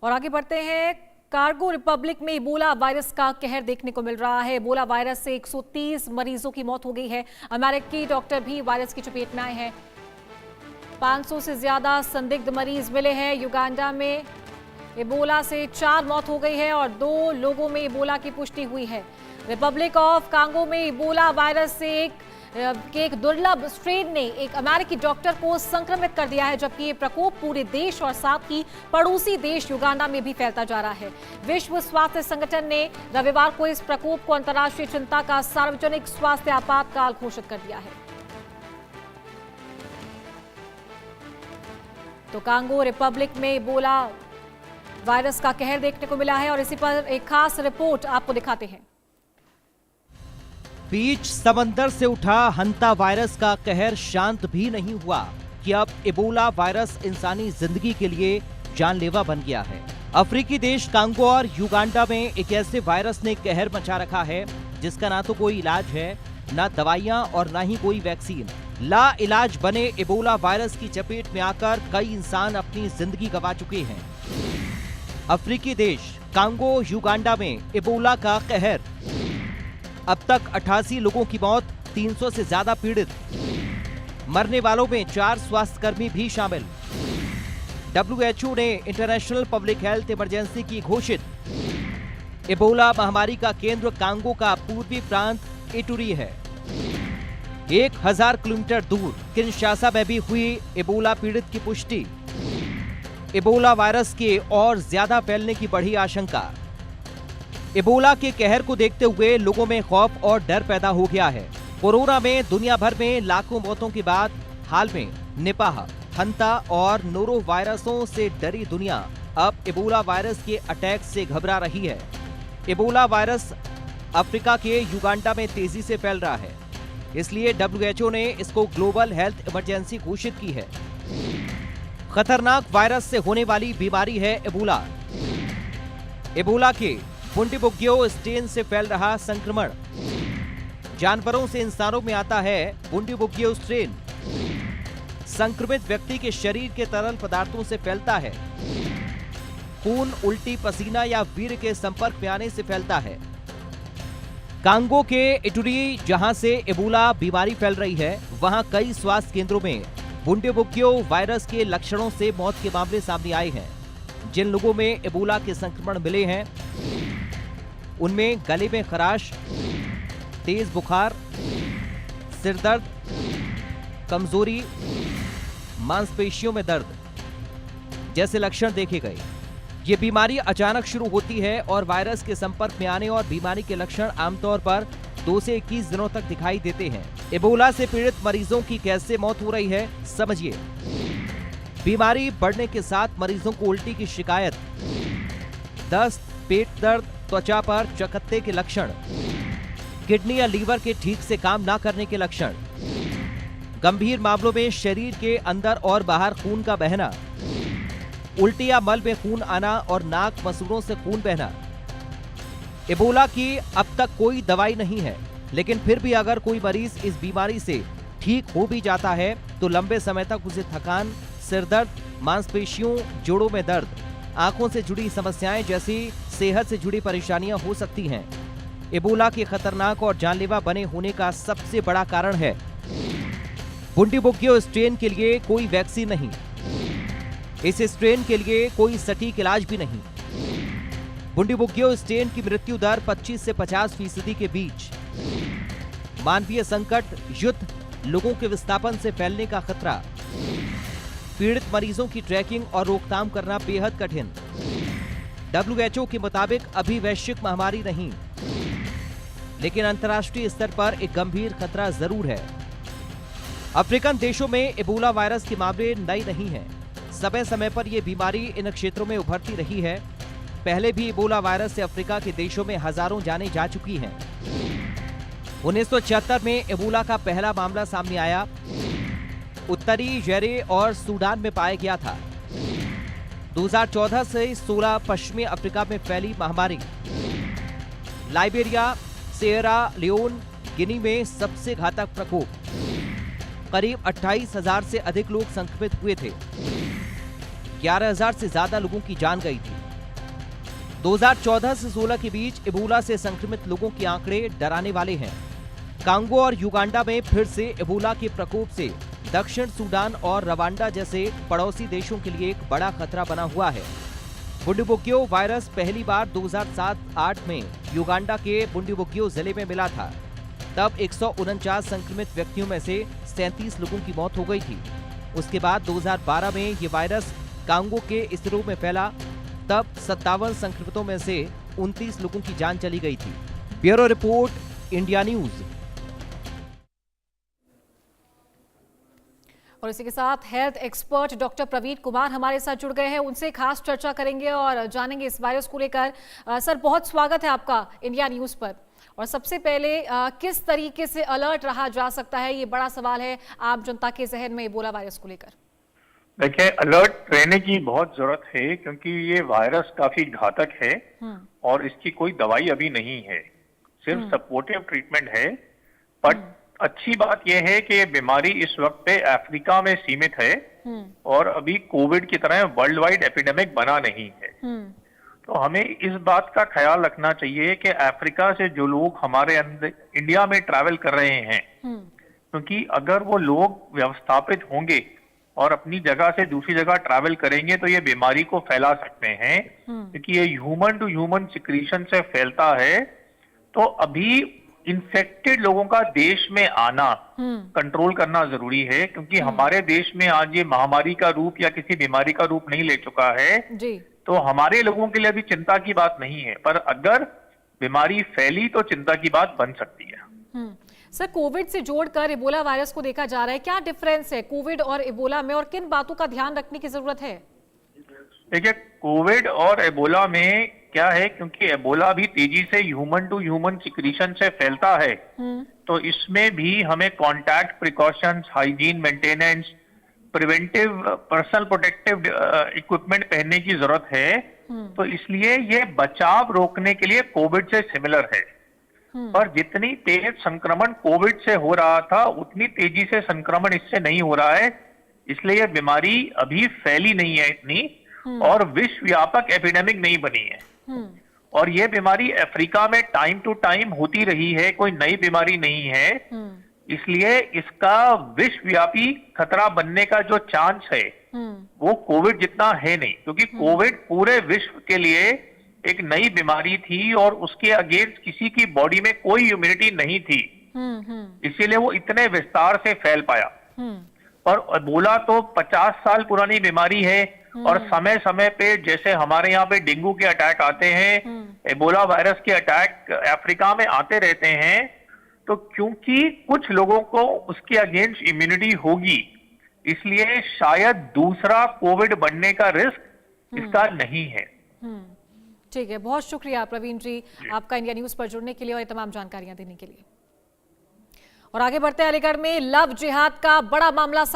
और आगे बढ़ते हैं। कांगो रिपब्लिक में इबोला वायरस का कहर देखने को मिल रहा है। इबोला वायरस से 130 मरीजों की मौत हो गई है। अमेरिकी डॉक्टर भी वायरस की चपेट में आए हैं। 500 से ज्यादा संदिग्ध मरीज मिले हैं। युगांडा में इबोला से 4 मौत हो गई है और 2 लोगों में इबोला की पुष्टि हुई है। रिपब्लिक ऑफ कांगो में इबोला वायरस से एक दुर्लभ स्ट्रेन ने एक अमेरिकी डॉक्टर को संक्रमित कर दिया है, जबकि ये प्रकोप पूरे देश और साथ ही पड़ोसी देश युगांडा में भी फैलता जा रहा है। विश्व स्वास्थ्य संगठन ने रविवार को इस प्रकोप को अंतर्राष्ट्रीय चिंता का सार्वजनिक स्वास्थ्य आपातकाल घोषित कर दिया है। तो कांगो रिपब्लिक में इबोला वायरस का कहर देखने को मिला है और इसी पर एक खास रिपोर्ट आपको दिखाते हैं। बीच समंदर से उठा हंता वायरस का कहर शांत भी नहीं हुआ कि अब इबोला वायरस इंसानी जिंदगी के लिए जानलेवा बन गया है। अफ्रीकी देश कांगो और युगांडा में एक ऐसे वायरस ने कहर मचा रखा है जिसका ना तो कोई इलाज है, ना दवाइयां और ना ही कोई वैक्सीन। ला इलाज बने इबोला वायरस की चपेट में आकर कई इंसान अपनी जिंदगी गंवा चुके हैं। अफ्रीकी देश कांगो युगांडा में इबोला का कहर। अब तक 88 लोगों की मौत, 300 से ज्यादा पीड़ित। मरने वालों में 4 स्वास्थ्यकर्मी भी शामिल। WHO ने इंटरनेशनल पब्लिक हेल्थ इमरजेंसी की घोषित। इबोला महामारी का केंद्र कांगो का पूर्वी प्रांत इटूरी है। 1000 किलोमीटर दूर किनशासा में भी हुई इबोला पीड़ित की पुष्टि। इबोला वायरस के और ज्यादा फैलने की बढ़ी आशंका। इबोला के कहर को देखते हुए लोगों में खौफ और डर पैदा हो गया है। कोरोना में दुनिया भर में लाखों मौतों के बाद हाल में निपाह, हंता और नोरो वायरसों से डरी दुनिया अब इबोला वायरस के अटैक से घबरा रही है। इबोला वायरस अफ्रीका के युगांडा में तेजी से फैल रहा है, इसलिए WHO ने इसको ग्लोबल हेल्थ इमरजेंसी घोषित की है। खतरनाक वायरस से होने वाली बीमारी है इबोला। इबोला के बुंडीबुग्यो स्ट्रेन से फैल रहा संक्रमण। जानवरों से इंसानों में आता है बुंडीबुग्यो स्ट्रेन। संक्रमित व्यक्ति के शरीर के तरल पदार्थों से फैलता है। खून, उल्टी, पसीना या वीर्य के संपर्क में आने से फैलता है। कांगो के इटूरी, जहां से इबोला बीमारी फैल रही है, वहां कई स्वास्थ्य केंद्रों में बुंडीबुग्यो वायरस के लक्षणों से मौत के मामले सामने आए हैं। जिन लोगों में इबोला के संक्रमण मिले हैं उनमें गले में खराश, तेज बुखार, सिर दर्द, कमजोरी, मांसपेशियों में दर्द जैसे लक्षण देखे गए। ये बीमारी अचानक शुरू होती है और वायरस के संपर्क में आने और बीमारी के लक्षण आमतौर पर 2 से 21 दिनों तक दिखाई देते हैं। इबोला से पीड़ित मरीजों की कैसे मौत हो रही है, समझिए। बीमारी बढ़ने के साथ मरीजों को उल्टी की शिकायत, दस्त, पेट दर्द, त्वचा पर चकत्ते के लक्षण, किडनी या लीवर के ठीक से काम ना करने के लक्षण, गंभीर मामलों में शरीर के अंदर और बाहर खून का बहना, उल्टी या मल में खून आना और नाक, मसूड़ों से खून बहना। इबोला की अब तक कोई दवाई नहीं है, लेकिन फिर भी अगर कोई मरीज इस बीमारी से ठीक हो भी जाता है तो लंबे समय तक उसे थकान, सिर दर्द, मांसपेशियों, जोड़ों में दर्द, आंखों से जुड़ी समस्याएं जैसी सेहत से जुड़ी परेशानियां हो सकती हैं। इबोला के खतरनाक और जानलेवा बने होने का सबसे बड़ा कारण है बुंडीबुग्यो स्ट्रेन के लिए कोई वैक्सीन नहीं। इस स्ट्रेन के लिए कोई सटीक इलाज भी नहीं। बुंडीबुग्यो स्ट्रेन की मृत्यु दर 25 से 50% के बीच। मानवीय संकट, युद्ध, लोगों के विस्थापन से फैलने का खतरा। पीड़ित मरीजों की ट्रैकिंग और रोकथाम करना बेहद कठिन। WHO के मुताबिक अभी वैश्विक महामारी नहीं, लेकिन अंतर्राष्ट्रीय स्तर पर एक गंभीर खतरा जरूर है। अफ्रीकन देशों में इबोला वायरस के मामले नए नहीं हैं। समय समय पर यह बीमारी इन क्षेत्रों में उभरती रही है। पहले भी इबोला वायरस से अफ्रीका के देशों में हजारों जानें जा चुकी हैं। 1976 में इबोला का पहला मामला सामने आया। उत्तरी ज़ैरे और सूडान में पाया गया था। 2014 से 16 पश्चिमी अफ्रीका में फैली महामारी। लाइबेरिया, सिएरा लियोन, गिनी में सबसे घातक प्रकोप। करीब 28,000 से अधिक लोग संक्रमित हुए थे। 11,000 से ज्यादा लोगों की जान गई थी। 2014 से 16 के बीच इबोला से संक्रमित लोगों के आंकड़े डराने वाले हैं। कांगो और युगांडा में फिर से इबोला के प्रकोप से दक्षिण सूडान और रवांडा जैसे पड़ोसी देशों के लिए एक बड़ा खतरा बना हुआ है। बुंडीबुग्यो वायरस पहली बार 2007-8 में युगांडा के बुंडीबुग्यो जिले में मिला था। तब 149 संक्रमित व्यक्तियों में से 37 लोगों की मौत हो गई थी। उसके बाद 2012 में ये वायरस कांगो के इसरो में फैला। तब 57 संक्रमितों में से 29 लोगों की जान चली गई थी। Bureau report, India news. और इसी के साथ health expert doctor Praveen Kumar हमारे साथ जुड़ गए हैं। उनसे खास चर्चा करेंगे और जानेंगे इस वायरस को लेकर। सर, बहुत स्वागत है आपका इंडिया न्यूज पर। और सबसे पहले किस तरीके से अलर्ट रहा जा सकता है, ये बड़ा सवाल है आम जनता के जहन में इबोला वायरस को लेकर। देखिए, अलर्ट रहने की बहुत जरूरत है क्योंकि ये वायरस काफी घातक है और इसकी कोई दवाई अभी नहीं है, सिर्फ सपोर्टिव ट्रीटमेंट है। बट अच्छी बात यह है कि ये बीमारी इस वक्त पे अफ्रीका में सीमित है और अभी कोविड की तरह वर्ल्ड वाइड एपिडेमिक बना नहीं है। तो हमें इस बात का ख्याल रखना चाहिए कि अफ्रीका से जो लोग हमारे अंदर इंडिया में ट्रैवल कर रहे हैं, क्योंकि अगर वो लोग व्यवस्थापित होंगे और अपनी जगह से दूसरी जगह ट्रैवल करेंगे तो ये बीमारी को फैला सकते हैं, क्योंकि ये ह्यूमन टू ह्यूमन सिक्रीशन से फैलता है। तो अभी इन्फेक्टेड लोगों का देश में आना कंट्रोल करना जरूरी है, क्योंकि हमारे देश में आज ये महामारी का रूप या किसी बीमारी का रूप नहीं ले चुका है जी। तो हमारे लोगों के लिए अभी चिंता की बात नहीं है, पर अगर बीमारी फैली तो चिंता की बात बन सकती है। सर, कोविड से जोड़कर इबोला वायरस को देखा जा रहा है, क्या डिफरेंस है कोविड और इबोला में और किन बातों का ध्यान रखने की जरूरत है? देखिए, कोविड और एबोला में क्या है, क्योंकि एबोला भी तेजी से ह्यूमन टू ह्यूमन सिक्रीशन से फैलता है, तो इसमें भी हमें contact precautions, hygiene maintenance, preventive personal protective equipment पहनने की जरूरत है। तो इसलिए ये बचाव रोकने के लिए कोविड से सिमिलर है। पर जितनी तेज संक्रमण कोविड से हो रहा था उतनी तेजी से संक्रमण इससे नहीं हो रहा है, इसलिए यह बीमारी अभी फैली नहीं है इतनी और विश्वव्यापक एपिडेमिक नहीं बनी है। और यह बीमारी अफ्रीका में टाइम टू टाइम होती रही है, कोई नई बीमारी नहीं है, इसलिए इसका विश्वव्यापी खतरा बनने का जो चांस है वो कोविड जितना है नहीं, क्योंकि कोविड पूरे विश्व के लिए एक नई बीमारी थी और उसके अगेंस्ट किसी की बॉडी में कोई इम्यूनिटी नहीं थी, इसीलिए वो इतने विस्तार से फैल पाया। और एबोला तो 50 साल पुरानी बीमारी है और समय समय पे जैसे हमारे यहाँ पे डेंगू के अटैक आते हैं, एबोला वायरस के अटैक अफ्रीका में आते रहते हैं। तो क्योंकि कुछ लोगों को उसके अगेंस्ट इम्यूनिटी होगी, इसलिए शायद दूसरा कोविड बनने का रिस्क इसका नहीं है। ठीक है, बहुत शुक्रिया प्रवीण जी आपका इंडिया न्यूज पर जुड़ने के लिए और ये तमाम जानकारियां देने के लिए। और आगे बढ़ते हैं, अलीगढ़ में लव जिहाद का बड़ा मामला सामने